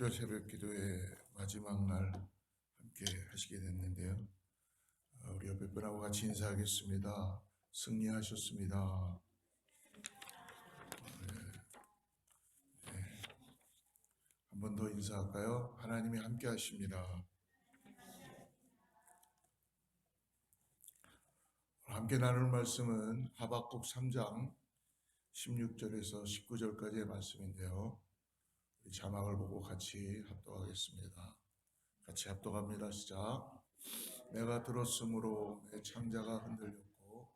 특별 새벽 기도의 마지막 날 함께 하시게 됐는데요. 우리 옆에 분하고 같이 인사하겠습니다. 승리하셨습니다. 한 번 더 인사할까요? 하나님이 함께 하십니다. 함께 나눌 말씀은 하박국 3장 16절에서 19절까지의 말씀인데요. 우리 자막을 보고 같이 합독하겠습니다. 같이 합독합니다. 시작. 내가 들었으므로 내 창자가 흔들렸고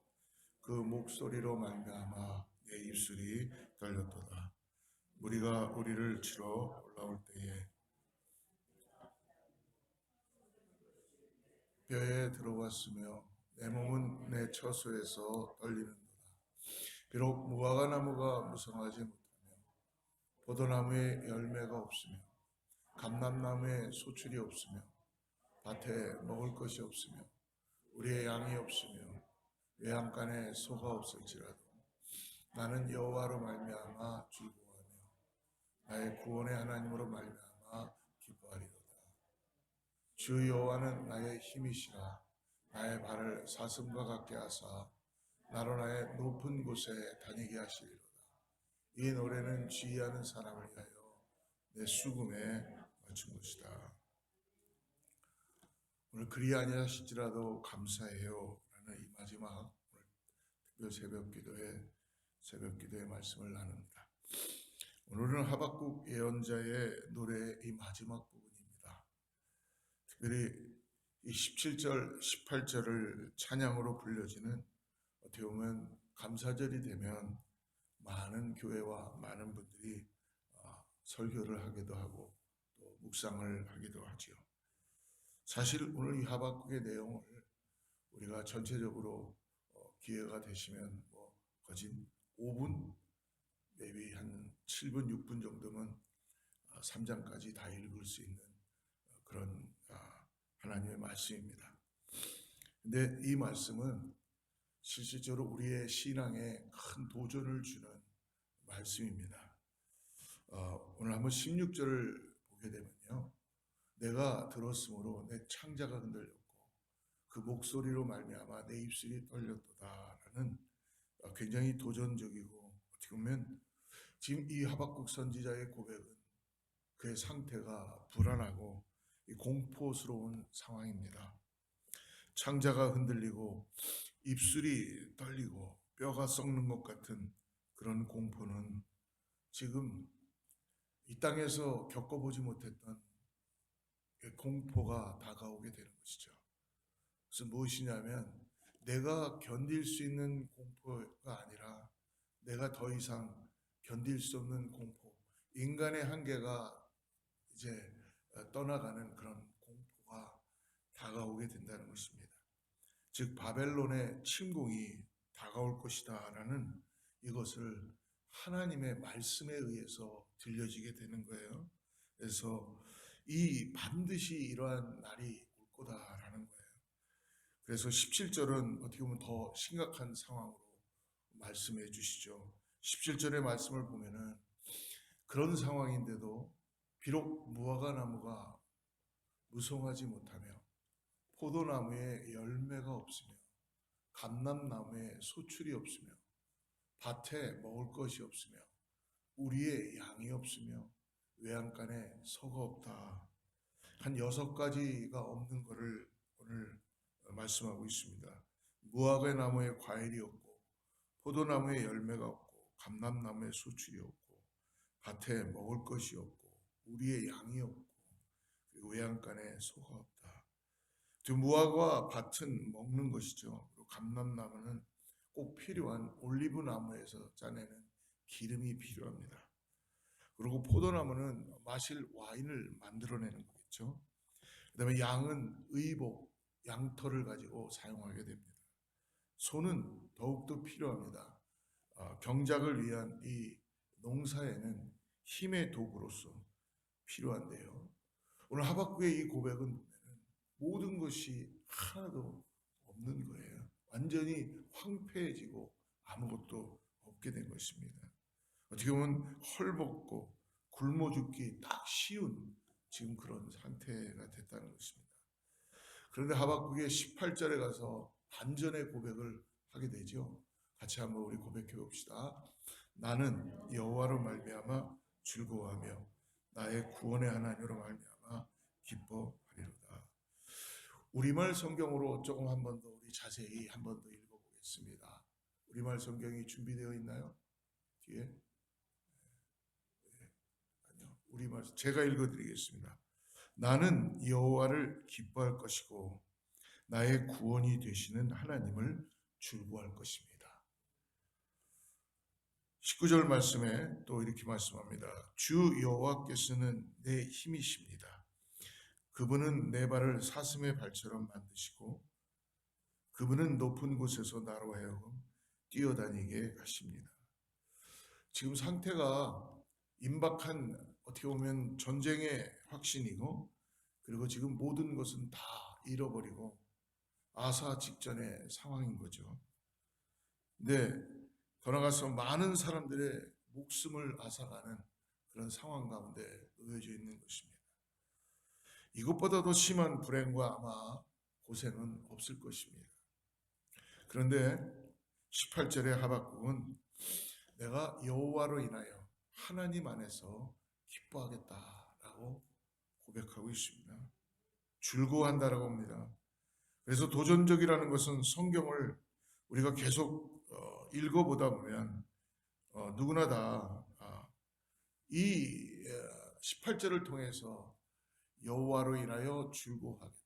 그 목소리로 말미암아 내 입술이 떨렸도다. 무리가 우리를 치러 올라올 때에 뼈에 들어왔으며 내 몸은 내 처소에서 떨리는도다. 비록 무화과 나무가 무성하지 못하며 포도나무에 열매가 없으며 감람나무에 소출이 없으며 밭에 먹을 것이 없으며 우리의 양이 없으며 외양간에 소가 없을지라도 나는 여호와로 말미암아 즐거워하며 나의 구원의 하나님으로 말미암아 기뻐하리로다. 주 여호와는 나의 힘이시라. 나의 발을 사슴과 같게 하사 나로 나의 높은 곳에 다니게 하시리로다. 이 노래는 지휘하는 사람을 위하여 내 수금에 맞춘 것이다. 오늘 그리 아니하실지라도 감사해요 라는 이 마지막 오늘 특별 새벽 기도의 말씀을 나눕니다. 오늘은 하박국 예언자의 노래의 이 마지막 부분입니다. 특별히 이 17절, 18절을 찬양으로 불려지는 어떻게 보면 감사절이 되면 많은 교회와 많은 분들이 설교를 하기도 하고 또 묵상을 하기도 하지요. 사실 오늘 이 하박국의 내용을 우리가 전체적으로 기회가 되시면 거진 5분, maybe 한 7분, 6분 정도면 3장까지 다 읽을 수 있는 그런 하나님의 말씀입니다. 근데 이 말씀은 실질적으로 우리의 신앙에 큰 도전을 주는 말씀입니다. 오늘 한번 16절을 보게 되면요. 내가 들었으므로 내 창자가 흔들렸고 그 목소리로 말미암아 내 입술이 떨렸도다라는 굉장히 도전적이고 어떻게 보면 지금 이 하박국 선지자의 고백은 그의 상태가 불안하고 공포스러운 상황입니다. 창자가 흔들리고 입술이 떨리고 뼈가 썩는 것 같은 그런 공포는 지금 이 땅에서 겪어보지 못했던 공포가 다가오게 되는 것이죠. 그래서 무엇이냐면 내가 견딜 수 있는 공포가 아니라 내가 더 이상 견딜 수 없는 공포, 인간의 한계가 이제 떠나가는 그런 공포가 다가오게 된다는 것입니다. 즉 바벨론의 침공이 다가올 것이다 라는 이것을 하나님의 말씀에 의해서 들려지게 되는 거예요. 그래서 이 반드시 이러한 날이 올 거다라는 거예요. 그래서 17절은 어떻게 보면 더 심각한 상황으로 말씀해 주시죠. 17절의 말씀을 보면은 그런 상황인데도 비록 무화과 나무가 무성하지 못하며 포도나무에 열매가 없으며 감람나무에 소출이 없으며 밭에 먹을 것이 없으며 우리의 양이 없으며 외양간에 소가 없다. 한 6가지가 없는 것을 오늘 말씀하고 있습니다. 무화과 나무에 과일이 없고 포도나무에 열매가 없고 감람나무에 소출이 없고 밭에 먹을 것이 없고 우리의 양이 없고 그리고 외양간에 소가 없다. 무화과 밭은 먹는 것이죠. 그리고 감람나무는 꼭 필요한 올리브 나무에서 짜내는 기름이 필요합니다. 그리고 포도나무는 마실 와인을 만들어내는 거겠죠. 그 다음에 양은 의복, 양털을 가지고 사용하게 됩니다. 소는 더욱더 필요합니다. 경작을 위한 이 농사에는 힘의 도구로서 필요한데요. 오늘 하박국의 이 고백은 보면 모든 것이 하나도 없는 거예요. 완전히 황폐해지고 아무것도 없게 된 것입니다. 어떻게 보면 헐벗고 굶어 죽기 딱 쉬운 지금 그런 상태가 됐다는 것입니다. 그런데 하박국의 18절에 가서 반전의 고백을 하게 되죠. 같이 한번 우리 고백해 봅시다. 나는 여호와로 말미암아 즐거워하며 나의 구원의 하나님으로 말미암아 기뻐하리로다. 우리말 성경으로 조금 한 번 더 우리 자세히 한 번 더 읽어보겠습니다. 우리말 성경이 준비되어 있나요? 뒤에? 아니요. 우리말 제가 읽어드리겠습니다. 나는 여호와를 기뻐할 것이고 나의 구원이 되시는 하나님을 즐거워할 것입니다. 19절 말씀에 또 이렇게 말씀합니다. 주 여호와께서는 내 힘이십니다. 그분은 내 발을 사슴의 발처럼 만드시고 그분은 높은 곳에서 나로 하여금 뛰어다니게 하십니다. 지금 상태가 임박한 어떻게 보면 전쟁의 확신이고 그리고 지금 모든 것은 다 잃어버리고 아사 직전의 상황인 거죠. 근데 더 나아가서 많은 사람들의 목숨을 앗아가는 그런 상황 가운데 놓여져 있는 것입니다. 이것보다도 심한 불행과 아마 고생은 없을 것입니다. 그런데 18절의 하박국은 내가 여호와로 인하여 하나님 안에서 기뻐하겠다라고 고백하고 있습니다. 즐거워한다라고 합니다. 그래서 도전적이라는 것은 성경을 우리가 계속 읽어보다 보면 누구나 다 이 18절을 통해서 여호와로 인하여 즐거워하겠다,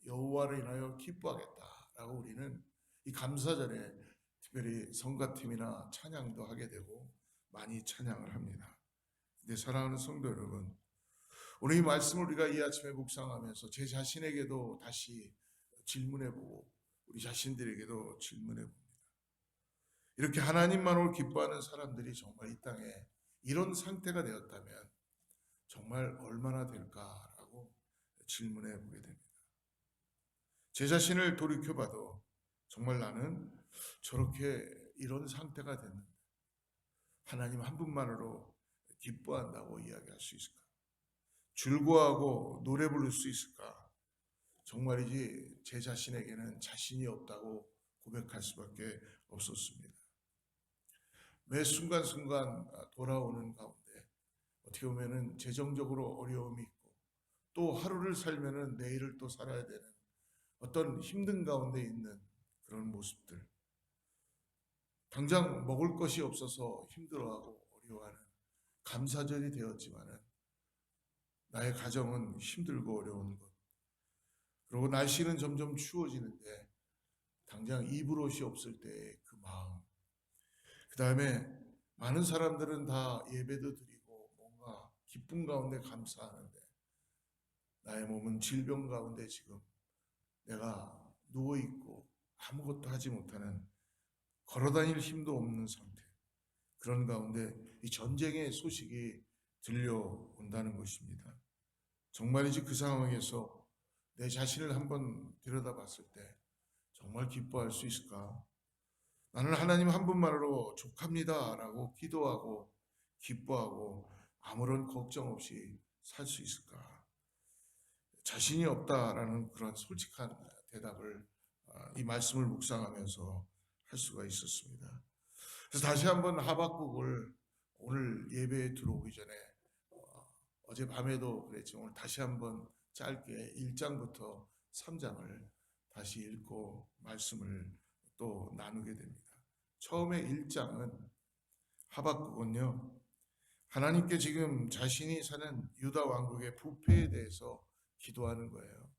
여호와로 인하여 기뻐하겠다라고 우리는 이 감사절에 특별히 성가팀이나 찬양도 하게 되고 많이 찬양을 합니다. 근데 사랑하는 성도 여러분, 오늘 이 말씀을 우리가 이 아침에 묵상하면서 제 자신에게도 다시 질문해보고 우리 자신들에게도 질문해봅니다. 이렇게 하나님만을 기뻐하는 사람들이 정말 이 땅에 이런 상태가 되었다면 정말 얼마나 될까라고 질문해 보게 됩니다. 제 자신을 돌이켜봐도 정말 나는 저렇게 이런 상태가 됐는데 하나님 한 분만으로 기뻐한다고 이야기할 수 있을까? 즐거워하고 노래 부를 수 있을까? 정말이지 제 자신에게는 자신이 없다고 고백할 수밖에 없었습니다. 매 순간순간 돌아오는 가운데 어떻게 보면은 재정적으로 어려움이 있고 또 하루를 살면은 내일을 또 살아야 되는 어떤 힘든 가운데 있는 그런 모습들, 당장 먹을 것이 없어서 힘들어하고 어려워하는 감사절이 되었지만은 나의 가정은 힘들고 어려운 것, 그리고 날씨는 점점 추워지는데 당장 입을 옷이 없을 때의 그 마음, 그 다음에 많은 사람들은 다 예배도 드리고 뭔가 기쁨 가운데 감사하는데 나의 몸은 질병 가운데 지금 내가 누워있고 아무것도 하지 못하는 걸어다닐 힘도 없는 상태, 그런 가운데 이 전쟁의 소식이 들려온다는 것입니다. 정말이지 그 상황에서 내 자신을 한번 들여다봤을 때 정말 기뻐할 수 있을까? 나는 하나님 한 분만으로 족합니다 라고 기도하고 기뻐하고 아무런 걱정 없이 살 수 있을까? 자신이 없다라는 그런 솔직한 대답을 이 말씀을 묵상하면서 할 수가 있었습니다. 그래서 다시 한번 하박국을 오늘 예배에 들어오기 전에 어젯밤에도 그랬지만 오늘 다시 한번 짧게 1장부터 3장을 다시 읽고 말씀을 또 나누게 됩니다. 처음에 1장은 하박국은요, 하나님께 지금 자신이 사는 유다 왕국의 부패에 대해서 기도하는 거예요.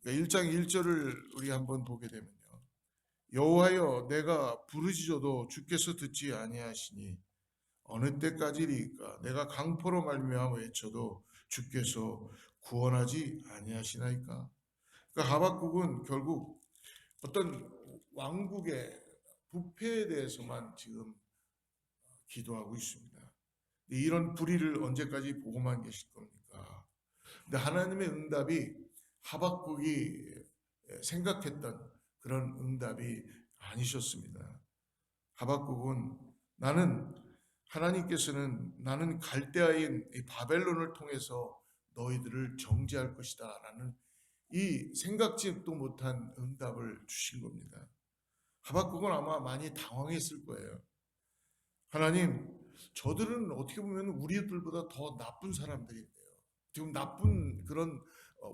그러니까 1장 1절을 우리 한번 보게 되면요, 여호와여 내가 부르짖어도 주께서 듣지 아니하시니 어느 때까지리까? 내가 강포로 말미암아 외쳐도 주께서 구원하지 아니하시나이까? 그러니까 하박국은 결국 어떤 왕국의 부패에 대해서만 지금 기도하고 있습니다. 이런 불의를 언제까지 보고만 계실 겁니까? 근데 하나님의 응답이 하박국이 생각했던 그런 응답이 아니셨습니다. 하박국은 하나님께서는 나는 갈대아인 이 바벨론을 통해서 너희들을 정죄할 것이다 라는 이 생각지도 못한 응답을 주신 겁니다. 하박국은 아마 많이 당황했을 거예요. 하나님, 저들은 어떻게 보면 우리들보다 더 나쁜 사람들인데요. 지금 나쁜 그런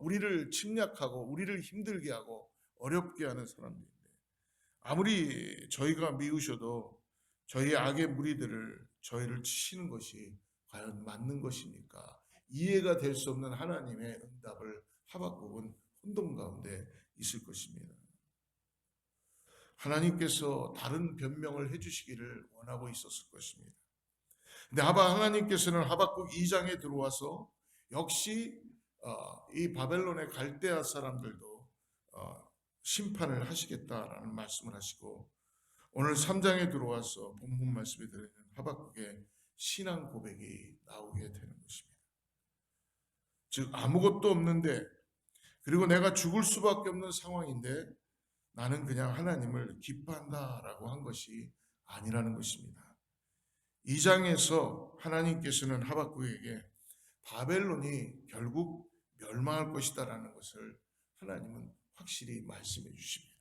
우리를 침략하고 우리를 힘들게 하고 어렵게 하는 사람들인데 아무리 저희가 미우셔도 저희 악의 무리들을 저희를 치시는 것이 과연 맞는 것입니까? 이해가 될 수 없는 하나님의 응답을 하박국은 혼돈 가운데 있을 것입니다. 하나님께서 다른 변명을 해주시기를 원하고 있었을 것입니다. 근데 하나님께서는 하박국 2장에 들어와서 역시 이 바벨론의 갈대아 사람들도 심판을 하시겠다라는 말씀을 하시고 오늘 3장에 들어와서 본문 말씀에 들어있는 하박국의 신앙 고백이 나오게 되는 것입니다. 즉 아무것도 없는데 그리고 내가 죽을 수밖에 없는 상황인데 나는 그냥 하나님을 기뻐한다라고 한 것이 아니라는 것입니다. 2장에서 하나님께서는 하박국에게 바벨론이 결국 멸망할 것이다라는 것을 하나님은 확실히 말씀해 주십니다.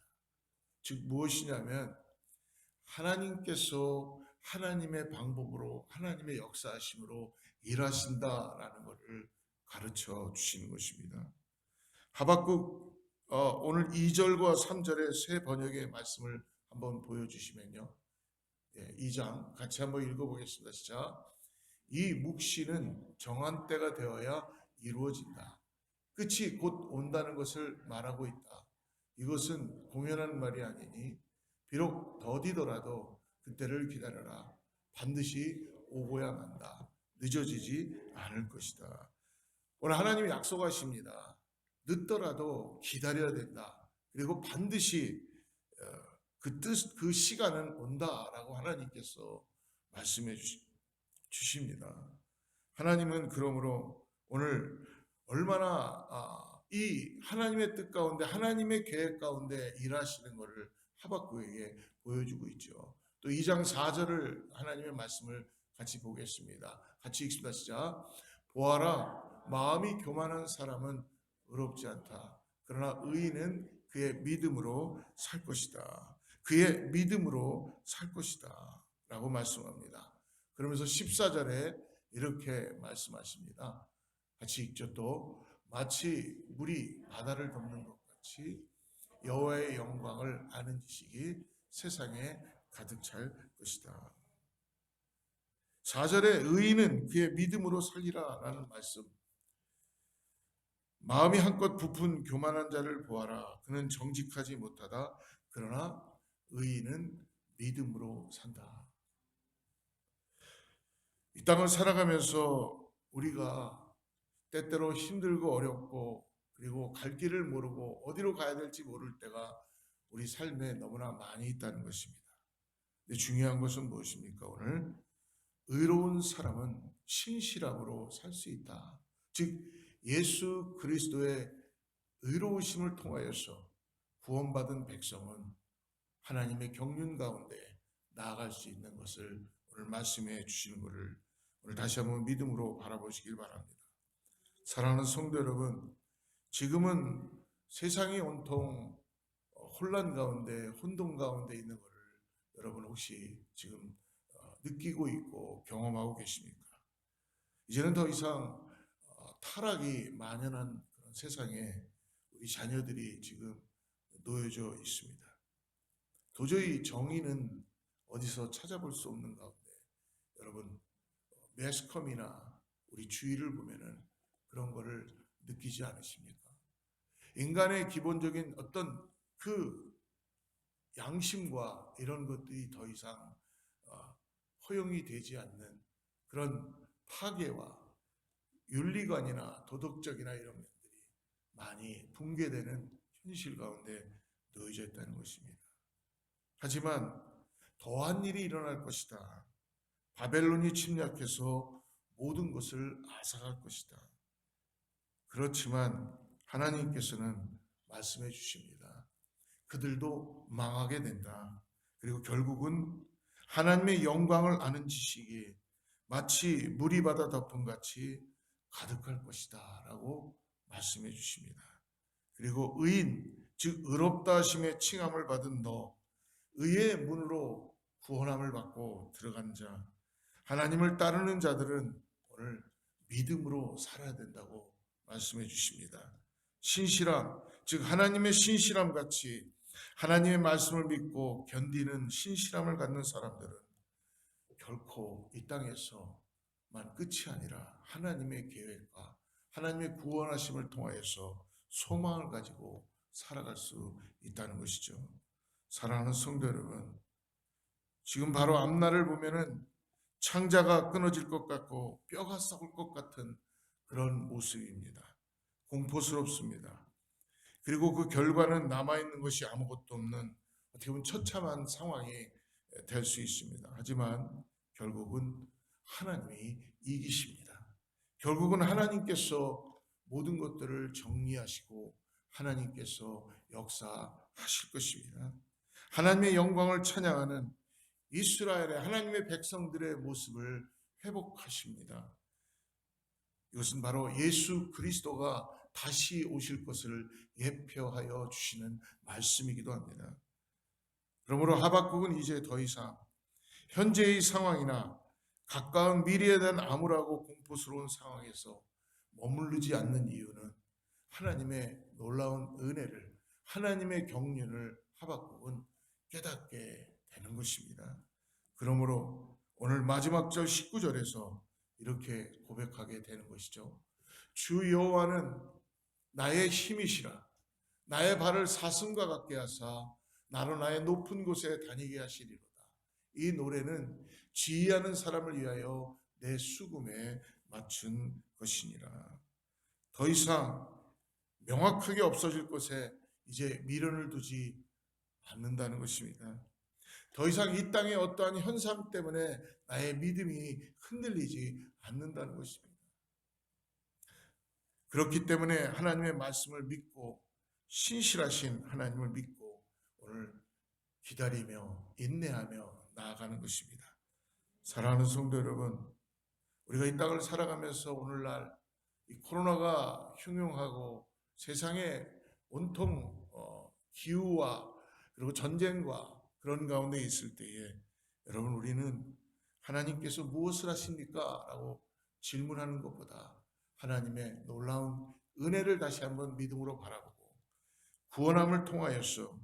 즉 무엇이냐면 하나님께서 하나님의 방법으로 하나님의 역사하심으로 일하신다라는 것을 가르쳐 주시는 것입니다. 하박국 오늘 2절과 3절의 세 번역의 말씀을 한번 보여주시면요. 2장 같이 한번 읽어보겠습니다. 시작. 이 묵시는 정한 때가 되어야 이루어진다. 끝이 곧 온다는 것을 말하고 있다. 이것은 공연한 말이 아니니 비록 더디더라도 그때를 기다려라. 반드시 오고야 만다. 늦어지지 않을 것이다. 오늘 하나님이 약속하십니다. 늦더라도 기다려야 된다. 그리고 반드시 그 시간은 온다라고 하나님께서 말씀해 주십니다. 하나님은 그러므로 오늘 얼마나 이 하나님의 뜻 가운데 하나님의 계획 가운데 일하시는 것을 하박국에게 보여주고 있죠. 또 2장 4절을 하나님의 말씀을 같이 보겠습니다. 같이 읽습니다. 시작. 보아라, 마음이 교만한 사람은 의롭지 않다. 그러나 의인은 그의 믿음으로 살 것이다. 그의 믿음으로 살 것이다 라고 말씀합니다. 그러면서 14절에 이렇게 말씀하십니다. 같이 읽죠. 또 마치 물이 바다를 덮는 것 같이 여호와의 영광을 아는 지식이 세상에 가득 찰 것이다. 4절에 의인은 그의 믿음으로 살리라 라는 말씀. 마음이 한껏 부푼 교만한 자를 보아라. 그는 정직하지 못하다. 그러나 의인은 믿음으로 산다. 이 땅을 살아가면서 우리가 때때로 힘들고 어렵고 그리고 갈 길을 모르고 어디로 가야 될지 모를 때가 우리 삶에 너무나 많이 있다는 것입니다. 근데 중요한 것은 무엇입니까? 오늘 의로운 사람은 신실함으로 살 수 있다. 즉 예수 그리스도의 의로우심을 통하여서 구원받은 백성은 하나님의 경륜 가운데 나아갈 수 있는 것을 오늘 말씀해 주시는 것을 오늘 다시 한번 믿음으로 바라보시길 바랍니다. 사랑하는 성도 여러분, 지금은 세상이 온통 혼란 가운데 혼돈 가운데 있는 것을 여러분 혹시 지금 느끼고 있고 경험하고 계십니까? 이제는 더 이상 타락이 만연한 그런 세상에 우리 자녀들이 지금 놓여져 있습니다. 도저히 정의는 어디서 찾아볼 수 없는 가운데 여러분 매스컴이나 우리 주위를 보면은 그런 거를 느끼지 않으십니까? 인간의 기본적인 어떤 그 양심과 이런 것들이 더 이상 허용이 되지 않는 그런 파괴와 윤리관이나 도덕적이나 이런 것들이 많이 붕괴되는 현실 가운데 놓여져 있다는 것입니다. 하지만 더한 일이 일어날 것이다. 바벨론이 침략해서 모든 것을 앗아갈 것이다. 그렇지만 하나님께서는 말씀해 주십니다. 그들도 망하게 된다. 그리고 결국은 하나님의 영광을 아는 지식이 마치 물이 바다 덮음 같이 가득할 것이다 라고 말씀해 주십니다. 그리고 의인 즉 의롭다 하심의 칭함을 받은 너, 의의 문으로 구원함을 받고 들어간 자, 하나님을 따르는 자들은 오늘 믿음으로 살아야 된다고 말씀해 주십니다. 신실함, 즉 하나님의 신실함 같이 하나님의 말씀을 믿고 견디는 신실함을 갖는 사람들은 결코 이 땅에서만 끝이 아니라 하나님의 계획과 하나님의 구원하심을 통하여서 소망을 가지고 살아갈 수 있다는 것이죠. 사랑하는 성도 여러분, 지금 바로 앞날을 보면은 창자가 끊어질 것 같고 뼈가 썩을 것 같은 그런 모습입니다. 공포스럽습니다. 그리고 그 결과는 남아있는 것이 아무것도 없는 어떻게 보면 처참한 상황이 될 수 있습니다. 하지만 결국은 하나님이 이기십니다. 결국은 하나님께서 모든 것들을 정리하시고 하나님께서 역사하실 것입니다. 하나님의 영광을 찬양하는 이스라엘의 하나님의 백성들의 모습을 회복하십니다. 이것은 바로 예수 그리스도가 다시 오실 것을 예표하여 주시는 말씀이기도 합니다. 그러므로 하박국은 이제 더 이상 현재의 상황이나 가까운 미래에 대한 암울하고 공포스러운 상황에서 머무르지 않는 이유는 하나님의 놀라운 은혜를, 하나님의 경륜을 하박국은 깨닫게 되는 것입니다. 그러므로 오늘 마지막 절 19절에서 이렇게 고백하게 되는 것이죠. 주 여호와는 나의 힘이시라. 나의 발을 사슴과 같게 하사 나로 나의 높은 곳에 다니게 하시리로다. 이 노래는 지휘하는 사람을 위하여 내 수금에 맞춘 것이니라. 더 이상 명확하게 없어질 것에 이제 미련을 두지 않는다는 것입니다. 더 이상 이 땅의 어떠한 현상 때문에 나의 믿음이 흔들리지 않는다는 것입니다. 그렇기 때문에 하나님의 말씀을 믿고 신실하신 하나님을 믿고 오늘 기다리며 인내하며 나아가는 것입니다. 사랑하는 성도 여러분, 우리가 이 땅을 살아가면서 오늘날 이 코로나가 흉흉하고 세상에 온통 기후와 그리고 전쟁과 그런 가운데 있을 때에 여러분 우리는 하나님께서 무엇을 하십니까? 라고 질문하는 것보다 하나님의 놀라운 은혜를 다시 한번 믿음으로 바라보고 구원함을 통하여서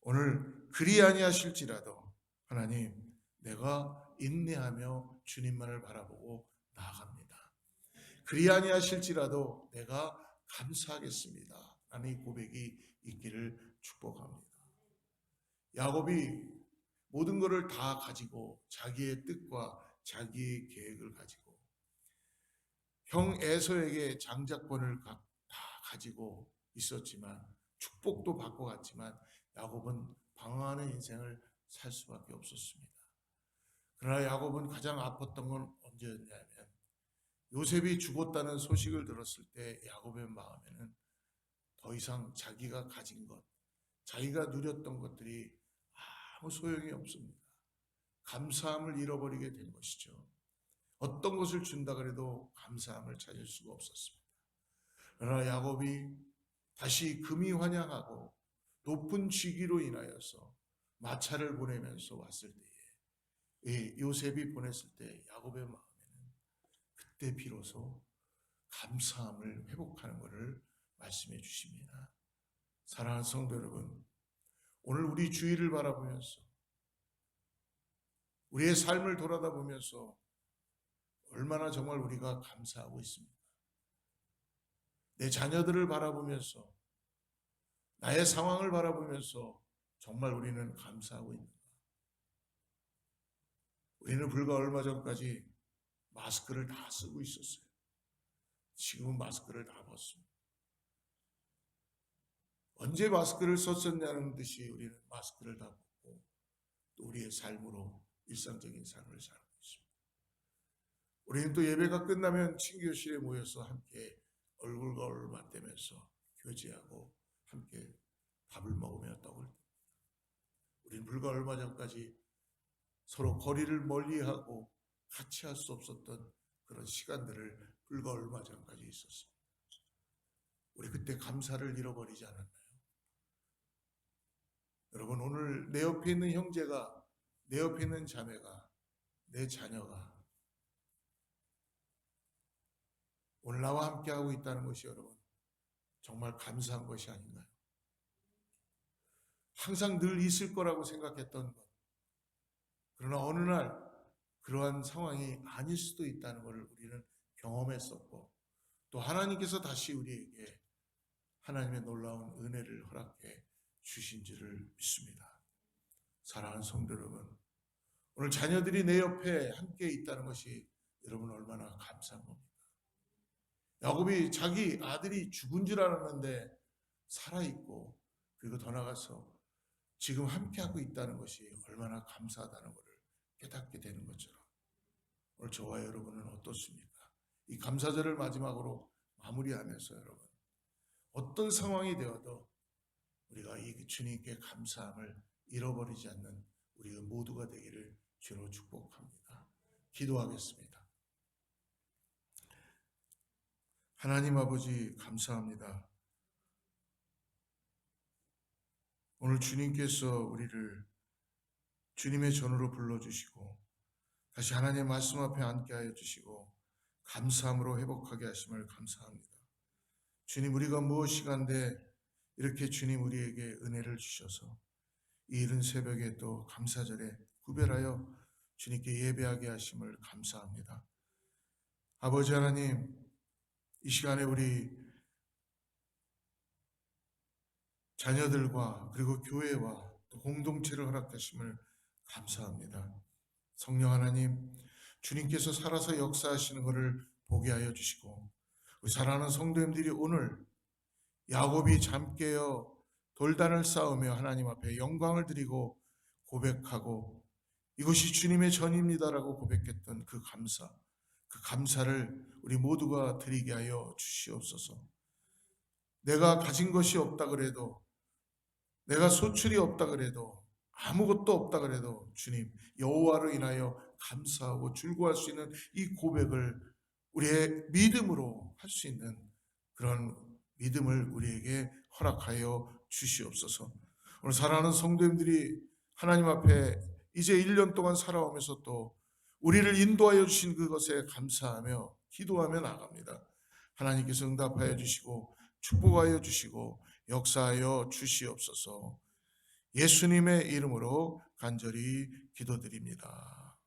오늘 그리 아니하실지라도 하나님 내가 인내하며 주님만을 바라보고 나아갑니다. 그리 아니하실지라도 내가 감사하겠습니다. 라는 이 고백이 있기를 축복합니다. 야곱이 모든 것을 다 가지고 자기의 뜻과 자기의 계획을 가지고 형 에서에게 장자권을 다 가지고 있었지만 축복도 받고 갔지만 야곱은 방황하는 인생을 살 수밖에 없었습니다. 그러나 야곱은 가장 아팠던 건 언제였냐면 요셉이 죽었다는 소식을 들었을 때 야곱의 마음에는 더 이상 자기가 가진 것, 자기가 누렸던 것들이 아무 소용이 없습니다. 감사함을 잃어버리게 된 것이죠. 어떤 것을 준다 그래도 감사함을 찾을 수가 없었습니다. 그러나 야곱이 다시 금이 환영하고 높은 직위로 인하여서 마차를 보내면서 왔을 때에 요셉이 보냈을 때 야곱의 마음에는 그때 비로소 감사함을 회복하는 것을 말씀해 주십니다. 사랑하는 성도 여러분, 오늘 우리 주위를 바라보면서 우리의 삶을 돌아다보면서 얼마나 정말 우리가 감사하고 있습니까? 내 자녀들을 바라보면서 나의 상황을 바라보면서 정말 우리는 감사하고 있는가? 우리는 불과 얼마 전까지 마스크를 다 쓰고 있었어요. 지금은 마스크를 다 벗습니다. 언제 마스크를 썼었냐는 듯이 우리는 마스크를 다 벗고 또 우리의 삶으로 일상적인 삶을 살고 있습니다. 우리는 또 예배가 끝나면 친교실에 모여서 함께 얼굴과 얼굴 맞대면서 교제하고 함께 밥을 먹으며 떡을 듭니다. 우리는 불과 얼마 전까지 서로 거리를 멀리하고 같이 할 수 없었던 그런 시간들을 불과 얼마 전까지 있었습니다. 우리 그때 감사를 잃어버리지 않았나요? 여러분, 오늘 내 옆에 있는 형제가, 내 옆에 있는 자매가, 내 자녀가 오늘 나와 함께하고 있다는 것이 여러분 정말 감사한 것이 아닌가요? 항상 늘 있을 거라고 생각했던 것, 그러나 어느 날 그러한 상황이 아닐 수도 있다는 것을 우리는 경험했었고, 또 하나님께서 다시 우리에게 하나님의 놀라운 은혜를 허락해 주신 줄을 믿습니다. 사랑하는 성도 여러분, 오늘 자녀들이 내 옆에 함께 있다는 것이 여러분 얼마나 감사한 겁니까? 야곱이 자기 아들이 죽은 줄 알았는데 살아있고, 그리고 더 나아가서 지금 함께하고 있다는 것이 얼마나 감사하다는 것을 깨닫게 되는 것처럼, 오늘 저와 여러분은 어떻습니까? 이 감사절을 마지막으로 마무리하면서 여러분, 어떤 상황이 되어도 우리가 이 주님께 감사함을 잃어버리지 않는 우리 모두가 되기를 주로 축복합니다. 기도하겠습니다. 하나님 아버지, 감사합니다. 오늘 주님께서 우리를 주님의 전으로 불러주시고 다시 하나님의 말씀 앞에 앉게 하여 주시고 감사함으로 회복하게 하심을 감사합니다. 주님, 우리가 무엇이간데 이렇게 주님 우리에게 은혜를 주셔서 이 이른 새벽에 또 감사절에 구별하여 주님께 예배하게 하심을 감사합니다. 아버지 하나님, 이 시간에 우리 자녀들과 그리고 교회와 또 공동체를 허락하심을 감사합니다. 성령 하나님, 주님께서 살아서 역사하시는 것을 보게 하여 주시고, 우리 사랑하는 성도님들이 오늘 야곱이 잠 깨어 돌단을 쌓으며 하나님 앞에 영광을 드리고 고백하고 이것이 주님의 전입니다라고 고백했던 그 감사를 우리 모두가 드리게 하여 주시옵소서. 내가 가진 것이 없다 그래도, 내가 소출이 없다 그래도, 아무것도 없다 그래도 주님 여호와로 인하여 감사하고 즐거워할 수 있는 이 고백을 우리의 믿음으로 할 수 있는 그런 믿음을 우리에게 허락하여 주시옵소서. 오늘 사랑하는 성도님들이 하나님 앞에 이제 1년 동안 살아오면서 또 우리를 인도하여 주신 그것에 감사하며 기도하며 나갑니다. 하나님께서 응답하여 주시고 축복하여 주시고 역사하여 주시옵소서. 예수님의 이름으로 간절히 기도드립니다.